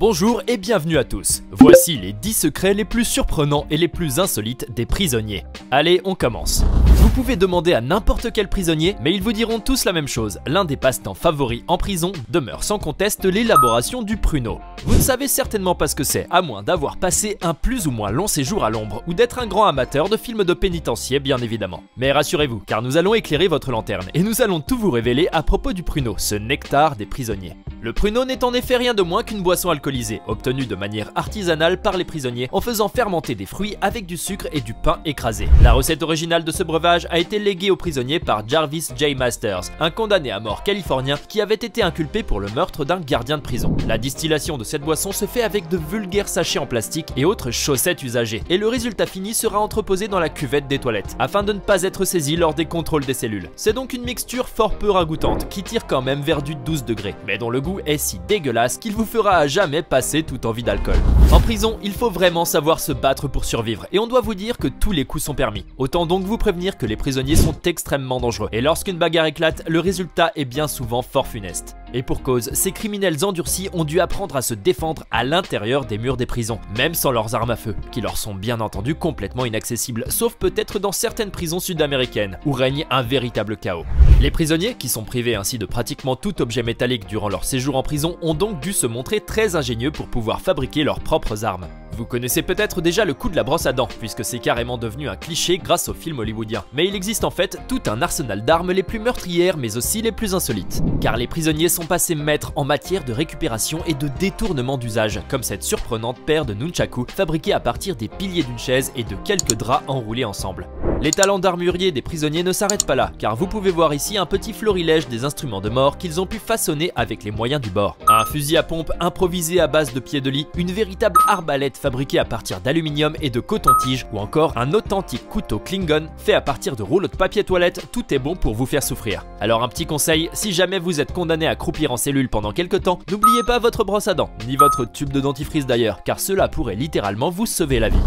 Bonjour et bienvenue à tous. Voici les 10 secrets les plus surprenants et les plus insolites des prisonniers. Allez, on commence. Vous pouvez demander à n'importe quel prisonnier, mais ils vous diront tous la même chose. L'un des passe-temps favoris en prison demeure sans conteste l'élaboration du pruneau. Vous ne savez certainement pas ce que c'est, à moins d'avoir passé un plus ou moins long séjour à l'ombre ou d'être un grand amateur de films de pénitencier bien évidemment. Mais rassurez-vous, car nous allons éclairer votre lanterne et nous allons tout vous révéler à propos du pruneau, ce nectar des prisonniers. Le pruneau n'est en effet rien de moins qu'une boisson alcoolisée, obtenue de manière artisanale par les prisonniers en faisant fermenter des fruits avec du sucre et du pain écrasé. La recette originale de ce breuvage a été léguée aux prisonniers par Jarvis J. Masters, un condamné à mort californien qui avait été inculpé pour le meurtre d'un gardien de prison. La distillation de cette boisson se fait avec de vulgaires sachets en plastique et autres chaussettes usagées, et le résultat fini sera entreposé dans la cuvette des toilettes, afin de ne pas être saisi lors des contrôles des cellules. C'est donc une mixture fort peu ragoûtante, qui tire quand même vers du 12 degrés, mais dont le goût est si dégueulasse qu'il vous fera à jamais passer toute envie d'alcool. En prison, il faut vraiment savoir se battre pour survivre, et on doit vous dire que tous les coups sont permis. Autant donc vous prévenir que les prisonniers sont extrêmement dangereux, et lorsqu'une bagarre éclate, le résultat est bien souvent fort funeste. Et pour cause, ces criminels endurcis ont dû apprendre à se défendre à l'intérieur des murs des prisons, même sans leurs armes à feu, qui leur sont bien entendu complètement inaccessibles, sauf peut-être dans certaines prisons sud-américaines, où règne un véritable chaos. Les prisonniers, qui sont privés ainsi de pratiquement tout objet métallique durant leur séjour en prison, ont donc dû se montrer très ingénieux pour pouvoir fabriquer leurs propres armes. Vous connaissez peut-être déjà le coup de la brosse à dents, puisque c'est carrément devenu un cliché grâce aux films hollywoodiens. Mais il existe en fait tout un arsenal d'armes les plus meurtrières mais aussi les plus insolites. Car les prisonniers sont passés maîtres en matière de récupération et de détournement d'usage, comme cette surprenante paire de nunchaku fabriquée à partir des piliers d'une chaise et de quelques draps enroulés ensemble. Les talents d'armurier des prisonniers ne s'arrêtent pas là, car vous pouvez voir ici un petit florilège des instruments de mort qu'ils ont pu façonner avec les moyens du bord. Un fusil à pompe improvisé à base de pieds de lit, une véritable arbalète fabriquée à partir d'aluminium et de coton-tige, ou encore un authentique couteau Klingon fait à partir de rouleaux de papier toilette, tout est bon pour vous faire souffrir. Alors un petit conseil, si jamais vous êtes condamné à croupir en cellule pendant quelques temps, n'oubliez pas votre brosse à dents, ni votre tube de dentifrice d'ailleurs, car cela pourrait littéralement vous sauver la vie.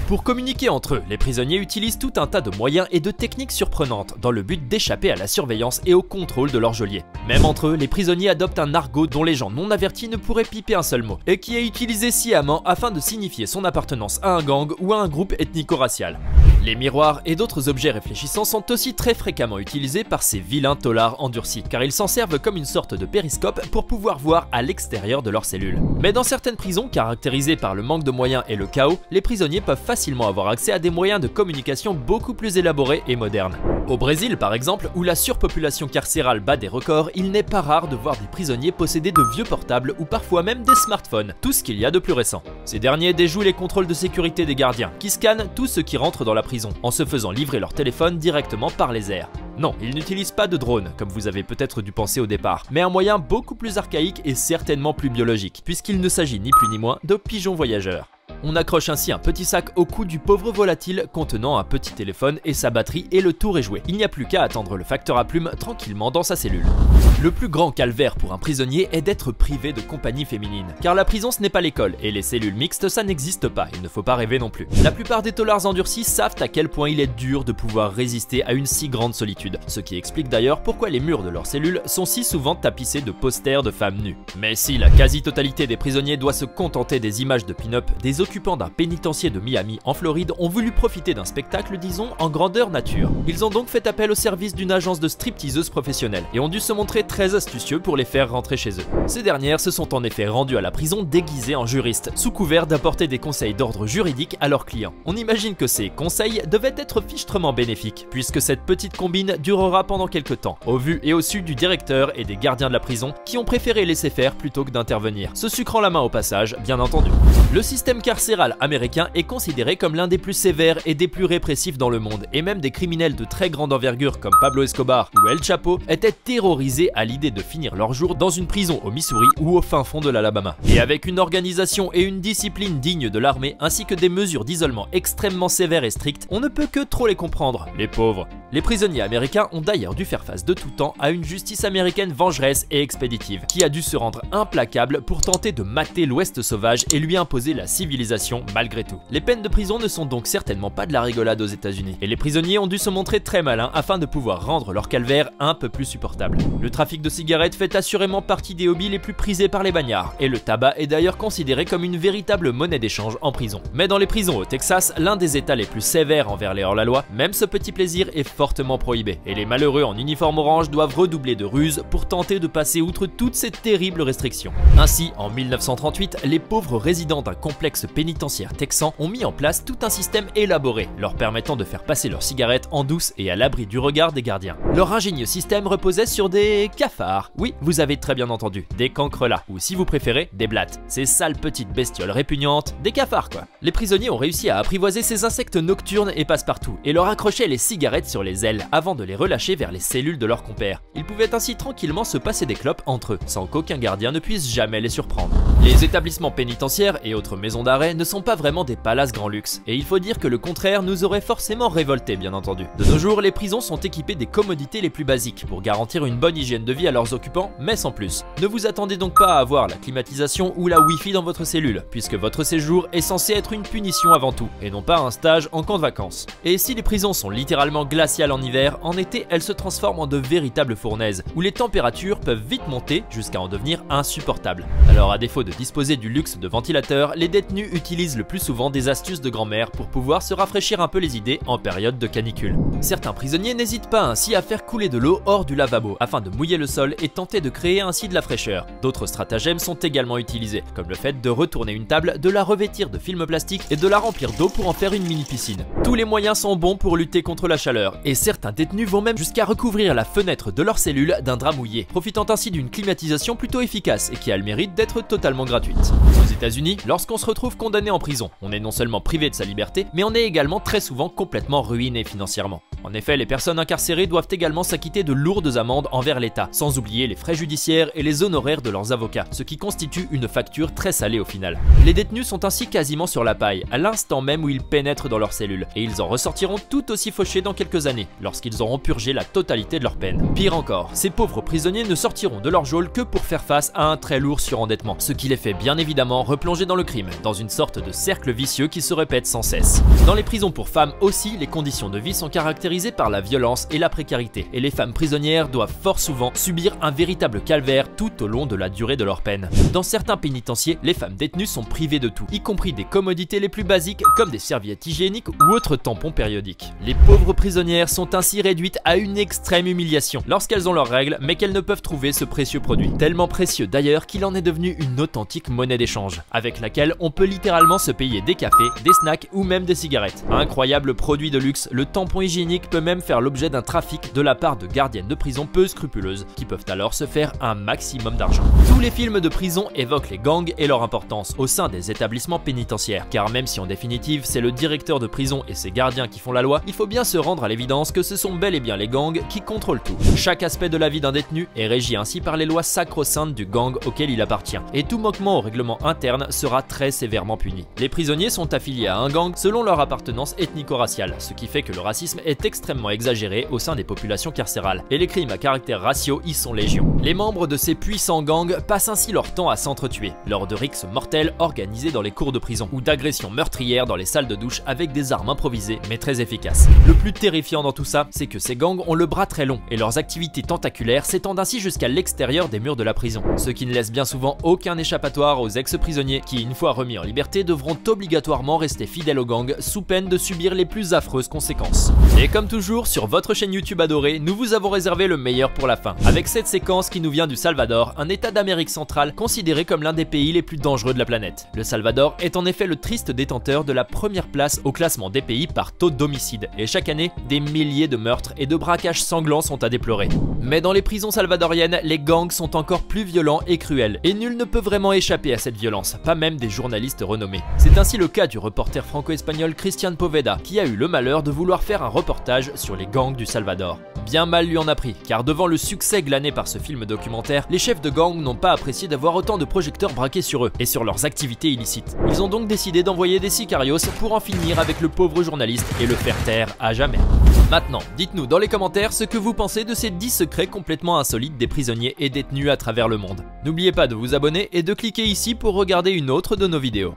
Pour communiquer entre eux, les prisonniers utilisent tout un tas de moyens et de techniques surprenantes dans le but d'échapper à la surveillance et au contrôle de leur geôlier. Même entre eux, les prisonniers adoptent un argot dont les gens non avertis ne pourraient piper un seul mot, et qui est utilisé sciemment afin de signifier son appartenance à un gang ou à un groupe ethnico-racial. Les miroirs et d'autres objets réfléchissants sont aussi très fréquemment utilisés par ces vilains taulards endurcis, car ils s'en servent comme une sorte de périscope pour pouvoir voir à l'extérieur de leurs cellules. Mais dans certaines prisons, caractérisées par le manque de moyens et le chaos, les prisonniers peuvent facilement avoir accès à des moyens de communication beaucoup plus élaborés et modernes. Au Brésil par exemple, où la surpopulation carcérale bat des records, il n'est pas rare de voir des prisonniers posséder de vieux portables ou parfois même des smartphones, tout ce qu'il y a de plus récent. Ces derniers déjouent les contrôles de sécurité des gardiens, qui scannent tous ceux qui rentrent dans la prison, en se faisant livrer leur téléphone directement par les airs. Non, ils n'utilisent pas de drone, comme vous avez peut-être dû penser au départ, mais un moyen beaucoup plus archaïque et certainement plus biologique, puisqu'il ne s'agit ni plus ni moins de pigeons voyageurs. On accroche ainsi un petit sac au cou du pauvre volatile contenant un petit téléphone et sa batterie et le tour est joué. Il n'y a plus qu'à attendre le facteur à plumes tranquillement dans sa cellule. Le plus grand calvaire pour un prisonnier est d'être privé de compagnie féminine. Car la prison ce n'est pas l'école et les cellules mixtes ça n'existe pas, il ne faut pas rêver non plus. La plupart des taulards endurcis savent à quel point il est dur de pouvoir résister à une si grande solitude. Ce qui explique d'ailleurs pourquoi les murs de leurs cellules sont si souvent tapissés de posters de femmes nues. Mais si la quasi-totalité des prisonniers doit se contenter des images de pin-up, des occupants d'un pénitencier de Miami en Floride ont voulu profiter d'un spectacle disons en grandeur nature. Ils ont donc fait appel au service d'une agence de stripteaseuses professionnelles et ont dû se montrer très astucieux pour les faire rentrer chez eux. Ces dernières se sont en effet rendues à la prison déguisées en juristes, sous couvert d'apporter des conseils d'ordre juridique à leurs clients. On imagine que ces conseils devaient être fichtrement bénéfiques, puisque cette petite combine durera pendant quelques temps, au vu et au su du directeur et des gardiens de la prison qui ont préféré laisser faire plutôt que d'intervenir, se sucrant la main au passage, bien entendu. Le système carcéral américain est considéré comme l'un des plus sévères et des plus répressifs dans le monde, et même des criminels de très grande envergure comme Pablo Escobar ou El Chapo étaient terrorisés à l'idée de finir leur jour dans une prison au Missouri ou au fin fond de l'Alabama. Et avec une organisation et une discipline digne de l'armée, ainsi que des mesures d'isolement extrêmement sévères et strictes, on ne peut que trop les comprendre, les pauvres. Les prisonniers américains ont d'ailleurs dû faire face de tout temps à une justice américaine vengeresse et expéditive, qui a dû se rendre implacable pour tenter de mater l'Ouest sauvage et lui imposer la civilisation malgré tout. Les peines de prison ne sont donc certainement pas de la rigolade aux États-Unis, et les prisonniers ont dû se montrer très malins afin de pouvoir rendre leur calvaire un peu plus supportable. Le trafic de cigarettes fait assurément partie des hobbies les plus prisés par les bagnards, et le tabac est d'ailleurs considéré comme une véritable monnaie d'échange en prison. Mais dans les prisons au Texas, l'un des états les plus sévères envers les hors-la-loi, même ce petit plaisir est fortement prohibé, et les malheureux en uniforme orange doivent redoubler de ruses pour tenter de passer outre toutes ces terribles restrictions. Ainsi, en 1938, les pauvres résidents d'un complexe pénitentiaire texan ont mis en place tout un système élaboré, leur permettant de faire passer leurs cigarettes en douce et à l'abri du regard des gardiens. Leur ingénieux système reposait sur des cafards. Oui, vous avez très bien entendu, des cancrelats, ou si vous préférez, des blattes. Ces sales petites bestioles répugnantes, des cafards quoi. Les prisonniers ont réussi à apprivoiser ces insectes nocturnes et passe-partout, et leur accrochaient les cigarettes sur les ailes avant de les relâcher vers les cellules de leurs compères. Ils pouvaient ainsi tranquillement se passer des clopes entre eux, sans qu'aucun gardien ne puisse jamais les surprendre. Les établissements pénitentiaires et autres maisons d'arrêt ne sont pas vraiment des palaces grand luxe, et il faut dire que le contraire nous aurait forcément révoltés bien entendu. De nos jours, les prisons sont équipées des commodités les plus basiques pour garantir une bonne hygiène de vie à leurs occupants, mais sans plus. Ne vous attendez donc pas à avoir la climatisation ou la Wi-Fi dans votre cellule, puisque votre séjour est censé être une punition avant tout, et non pas un stage en camp de vacances. Et si les prisons sont littéralement glaciales en hiver, en été elles se transforment en de véritables fournaises, où les températures peuvent vite monter jusqu'à en devenir insupportables. Alors à défaut de disposer du luxe de ventilateur, les détenus utilisent le plus souvent des astuces de grand-mère pour pouvoir se rafraîchir un peu les idées en période de canicule. Certains prisonniers n'hésitent pas ainsi à faire couler de l'eau hors du lavabo afin de mouiller le sol et tenter de créer ainsi de la fraîcheur. D'autres stratagèmes sont également utilisés, comme le fait de retourner une table, de la revêtir de film plastique et de la remplir d'eau pour en faire une mini-piscine. Tous les moyens sont bons pour lutter contre la chaleur, et certains détenus vont même jusqu'à recouvrir la fenêtre de leur cellule d'un drap mouillé, profitant ainsi d'une climatisation plutôt efficace et qui a le mérite d'être totalement gratuite. Aux États-Unis, lorsqu'on se retrouve condamné en prison, on est non seulement privé de sa liberté, mais on est également très souvent complètement ruiné financièrement. En effet, les personnes incarcérées doivent également s'acquitter de lourdes amendes envers l'État, sans oublier les frais judiciaires et les honoraires de leurs avocats, ce qui constitue une facture très salée au final. Les détenus sont ainsi quasiment sur la paille, à l'instant même où ils pénètrent dans leur cellule, et ils en ressortiront tout aussi fauchés dans quelques années, lorsqu'ils auront purgé la totalité de leur peine. Pire encore, ces pauvres prisonniers ne sortiront de leur geôle que pour faire face à un très lourd surendettement, ce qui les fait bien évidemment replonger dans le crime, dans une sorte de cercle vicieux qui se répète sans cesse. Dans les prisons pour femmes aussi, les conditions de vie sont caractérisées par la violence et la précarité, et les femmes prisonnières doivent fort souvent subir un véritable calvaire tout au long de la durée de leur peine. Dans certains pénitenciers, les femmes détenues sont privées de tout, y compris des commodités les plus basiques comme des serviettes hygiéniques ou autres tampons périodiques. Les pauvres prisonnières sont ainsi réduites à une extrême humiliation lorsqu'elles ont leurs règles mais qu'elles ne peuvent trouver ce précieux produit. Tellement précieux d'ailleurs qu'il en est devenu une authentique monnaie d'échange, avec laquelle on peut littéralement se payer des cafés, des snacks ou même des cigarettes. Incroyable produit de luxe, le tampon hygiénique peut même faire l'objet d'un trafic de la part de gardiennes de prison peu scrupuleuses qui peuvent alors se faire un maximum d'argent. Tous les films de prison évoquent les gangs et leur importance au sein des établissements pénitentiaires, car même si en définitive c'est le directeur de prison et ses gardiens qui font la loi, il faut bien se rendre à l'évidence que ce sont bel et bien les gangs qui contrôlent tout. Chaque aspect de la vie d'un détenu est régi ainsi par les lois sacro-saintes du gang auquel il appartient, et tout manquement au règlement interne sera très sévèrement puni. Les prisonniers sont affiliés à un gang selon leur appartenance ethnico-raciale, ce qui fait que le racisme est extrêmement exagéré au sein des populations carcérales, et les crimes à caractère raciaux y sont légion. Les membres de ces puissants gangs passent ainsi leur temps à s'entretuer, lors de rixes mortelles organisées dans les cours de prison, ou d'agressions meurtrières dans les salles de douche avec des armes improvisées mais très efficaces. Le plus terrifiant dans tout ça, c'est que ces gangs ont le bras très long, et leurs activités tentaculaires s'étendent ainsi jusqu'à l'extérieur des murs de la prison, ce qui ne laisse bien souvent aucun échappatoire aux ex-prisonniers qui, une fois remis en liberté, devront obligatoirement rester fidèles au gang sous peine de subir les plus affreuses conséquences. Et comme toujours, sur votre chaîne YouTube adorée, nous vous avons réservé le meilleur pour la fin, avec cette séquence qui nous vient du Salvador, un état d'Amérique centrale considéré comme l'un des pays les plus dangereux de la planète. Le Salvador est en effet le triste détenteur de la première place au classement des pays par taux d'homicide, et chaque année, des milliers de meurtres et de braquages sanglants sont à déplorer. Mais dans les prisons salvadoriennes, les gangs sont encore plus violents et cruels, et nul ne peut vraiment échapper à cette violence, pas même des journalistes renommés. C'est ainsi le cas du reporter franco-espagnol Christian Poveda, qui a eu le malheur de vouloir faire un reportage sur les gangs du Salvador. Bien mal lui en a pris, car devant le succès glané par ce film documentaire, les chefs de gang n'ont pas apprécié d'avoir autant de projecteurs braqués sur eux et sur leurs activités illicites. Ils ont donc décidé d'envoyer des sicarios pour en finir avec le pauvre journaliste et le faire taire à jamais. Maintenant, dites-nous dans les commentaires ce que vous pensez de ces 10 secrets complètement insolites des prisonniers et détenus à travers le monde. N'oubliez pas de vous abonner et de cliquer ici pour regarder une autre de nos vidéos.